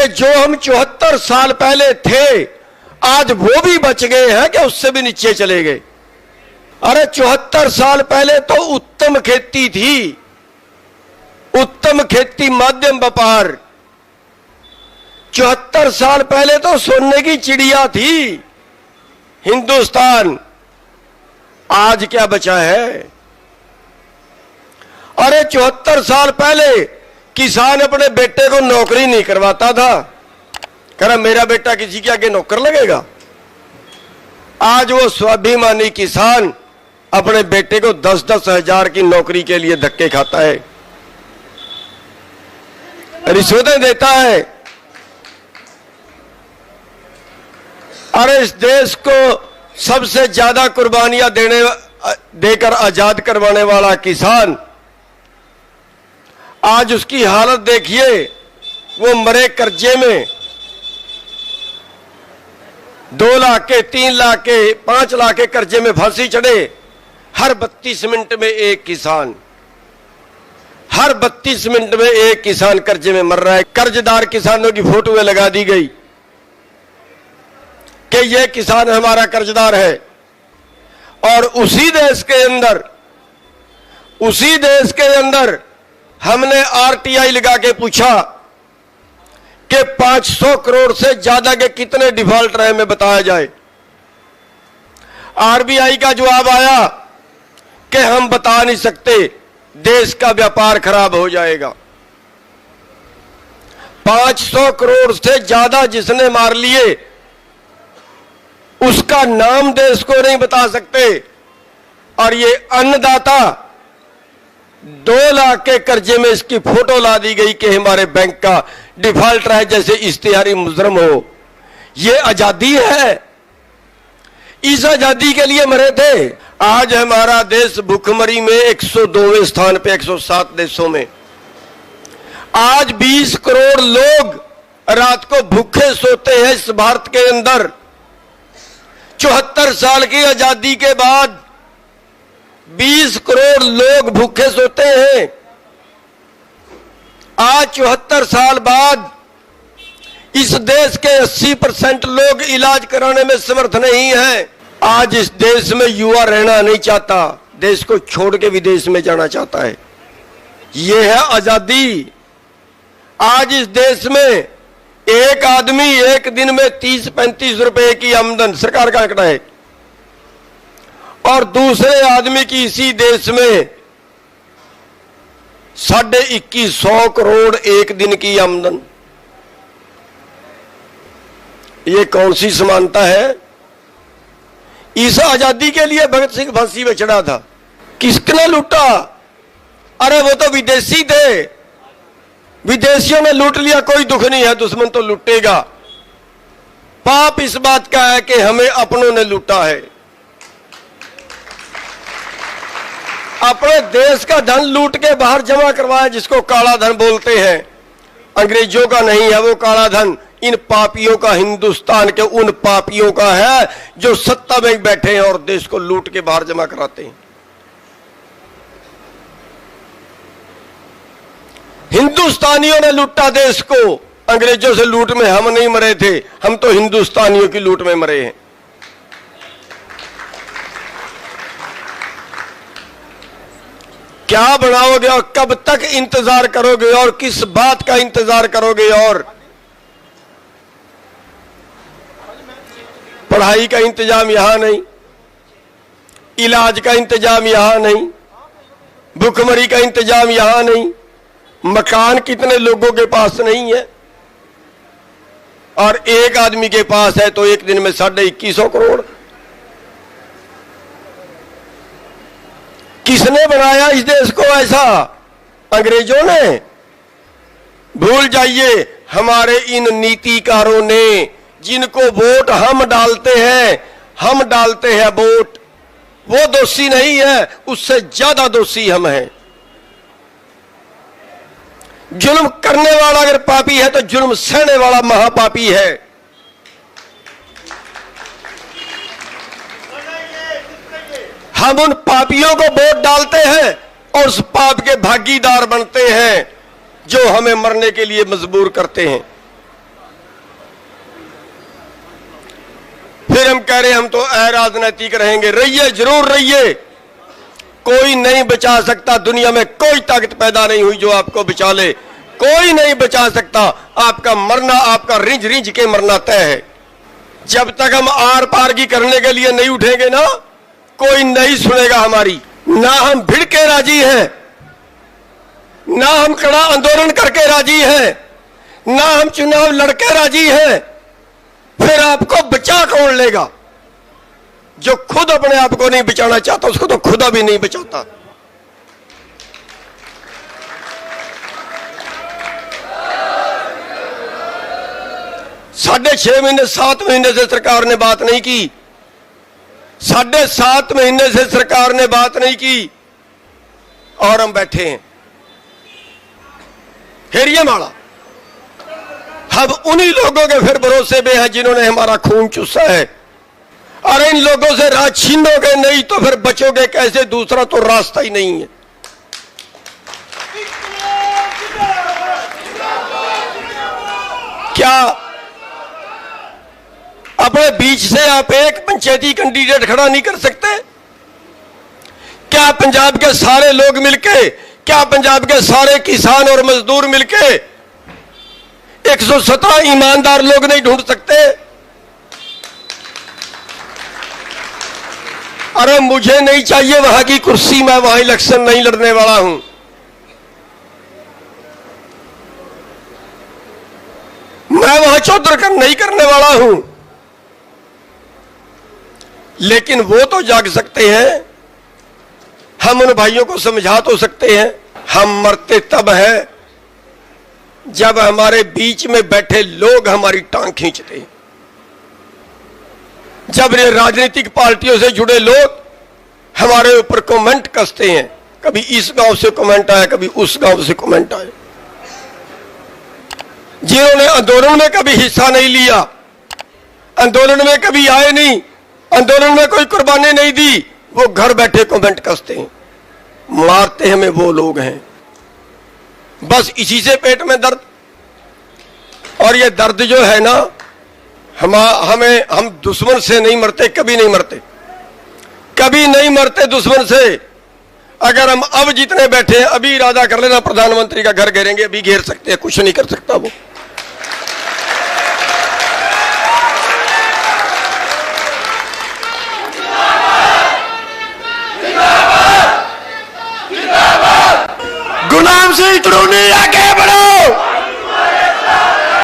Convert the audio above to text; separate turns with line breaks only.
कि जो हम 74 साल पहले थे आज वो भी बच गए हैं कि उससे भी नीचे चले गए। अरे 74 साल पहले तो उत्तम खेती थी, उत्तम खेती मध्यम व्यापार। 74 साल पहले तो सोने की चिड़िया थी हिंदुस्तान। आज क्या बचा है? अरे 74 साल पहले किसान अपने बेटे को नौकरी नहीं करवाता था, कह रहा मेरा बेटा किसी के आगे नौकर लगेगा। आज वो स्वाभिमानी किसान अपने बेटे को 10-10 हजार की नौकरी के लिए धक्के खाता है, रिश्वतें देता है। अरे इस देश को सबसे ज्यादा कुर्बानियां देकर आजाद करवाने वाला किसान, आज उसकी हालत देखिए। वो मरे कर्जे में, 2 लाख के, 3 लाख के, 5 लाख के कर्जे में फांसी चढ़े। हर 32 मिनट में एक किसान, हर 32 मिनट में एक किसान कर्जे में मर रहा है। कर्जदार किसानों की फोटोएं लगा दी गई कि ये किसान हमारा कर्जदार है। और उसी देश के अंदर हमने आरटीआई लगा के पूछा कि 500 करोड़ से ज्यादा के कितने डिफॉल्ट रहे में बताया जाए। आरबीआई का जवाब आया कि हम बता नहीं सकते, देश का व्यापार खराब हो जाएगा। 500 करोड़ से ज्यादा जिसने मार लिए उसका नाम देश को नहीं बता सकते। और ये अन्नदाता 2 लाख के कर्जे में इसकी फोटो ला दी गई कि हमारे बैंक का डिफॉल्ट रहे, जैसे इश्तिहारी मुजरम हो। ये आजादी है, इस आजादी के लिए मरे थे। आज हमारा देश भुखमरी में 102वें स्थान पे 107 देशों में। आज 20 करोड़ लोग रात को भूखे सोते हैं इस भारत के अंदर। 74 साल की आजादी के बाद 20 करोड़ लोग भूखे सोते हैं। आज 74 साल बाद इस देश के 80% लोग इलाज कराने में समर्थ नहीं है। आज इस देश में युवा रहना नहीं चाहता, देश को छोड़ के विदेश में जाना चाहता है। यह है आजादी। आज इस देश में एक आदमी एक दिन में 30-35 रुपए की आमदन, सरकार का आंकड़ा है, और दूसरे आदमी की इसी देश में 2150 करोड़ एक दिन की आमदन। ये कौन सी समानता है? इस आजादी के लिए भगत सिंह फांसी पे चढ़ा था, किसने लूटा? अरे वो तो विदेशी थे, विदेशियों ने लूट लिया, कोई दुख नहीं है, दुश्मन तो लूटेगा। पाप इस बात का है कि हमें अपनों ने लूटा है। अपने देश का धन लूट के बाहर जमा करवाया, जिसको काला धन बोलते हैं। अंग्रेजों का नहीं है वो काला धन, इन पापियों का, हिंदुस्तान के उन पापियों का है जो सत्ता में बैठे हैं और देश को लूट के बाहर जमा कराते हैं। हिंदुस्तानियों ने लूटा देश को, अंग्रेजों से लूट में हम नहीं मरे थे, हम तो हिंदुस्तानियों की लूट में मरे हैं। क्या बनाओगे और कब तक इंतजार करोगे और किस बात का इंतजार करोगे? और पढ़ाई का इंतजाम यहां नहीं, इलाज का इंतजाम यहां नहीं, भुखमरी का इंतजाम यहां नहीं, मकान कितने लोगों के पास नहीं है, और एक आदमी के पास है तो एक दिन में 2150 करोड़। किसने बनाया इस देश को ऐसा? अंग्रेजों ने? भूल जाइए, हमारे इन नीतिकारों ने, जिनको वोट हम डालते हैं वोट, वो दोषी नहीं है, उससे ज्यादा दोषी हम हैं। जुल्म करने वाला अगर पापी है तो जुल्म सहने वाला महापापी है। हम उन पापियों को वोट डालते हैं और उस पाप के भागीदार बनते हैं जो हमें मरने के लिए मजबूर करते हैं। फिर हम कह रहे हैं हम तो अराजनैतिक रहेंगे। रहिए, जरूर रहिए, कोई नहीं बचा सकता। दुनिया में कोई ताकत पैदा नहीं हुई जो आपको बचा ले, कोई नहीं बचा सकता। आपका मरना, आपका रिंज रिंज के मरना तय है। जब तक हम आर पार की करने के लिए नहीं उठेंगे ना, कोई नहीं सुनेगा हमारी। ना हम भिड़ के राजी हैं, ना हम कड़ा आंदोलन करके राजी हैं, ना हम चुनाव लड़के राजी हैं। फिर आपको बचा कौन लेगा? जो खुद अपने आप को नहीं बचाना चाहता उसको तो खुदा भी नहीं बचाता। साढ़े 6 महीने 7 महीने से सरकार ने बात नहीं की, 7.5 महीने से सरकार ने बात नहीं की और हम बैठे हैं हेरिया माला। हम उन्हीं लोगों के फिर भरोसे में हैं जिन्होंने हमारा खून चूसा है। अरे इन लोगों से राज छीनोगे नहीं तो फिर बचोगे कैसे? दूसरा तो रास्ता ही नहीं है। क्या अपने बीच से आप एक पंचायती कैंडिडेट खड़ा नहीं कर सकते? क्या पंजाब के सारे लोग मिलके, क्या पंजाब के सारे किसान और मजदूर मिलके 117 ईमानदार लोग नहीं ढूंढ सकते? अरे मुझे नहीं चाहिए वहां की कुर्सी, मैं वहां इलेक्शन नहीं लड़ने वाला हूं। मैं वहां चौधरकर नहीं करने वाला हूं। लेकिन वो तो जाग सकते हैं, हम उन भाइयों को समझा तो सकते हैं। हम मरते तब हैं जब हमारे बीच में बैठे लोग हमारी टांग खींचते हैं, जब ये राजनीतिक पार्टियों से जुड़े लोग हमारे ऊपर कमेंट कसते हैं। कभी इस गांव से कमेंट आया, कभी उस गांव से कमेंट आया। जिन्होंने आंदोलन में कभी हिस्सा नहीं लिया, आंदोलन में कभी आए नहीं, आंदोलन में कोई कुर्बानी नहीं दी, वो घर बैठे कमेंट कसते हैं। मारते हमें वो लोग हैं। बस इसी से पेट में दर्द। और ये दर्द जो है ना, हम दुश्मन से नहीं मरते, कभी नहीं मरते, कभी नहीं मरते दुश्मन से। अगर हम अब जितने बैठे हैं, अभी इरादा कर लेना प्रधानमंत्री का घर घेरेंगे, अभी घेर सकते हैं, कुछ नहीं कर सकता वो।
गुलाम सिंह तरूनी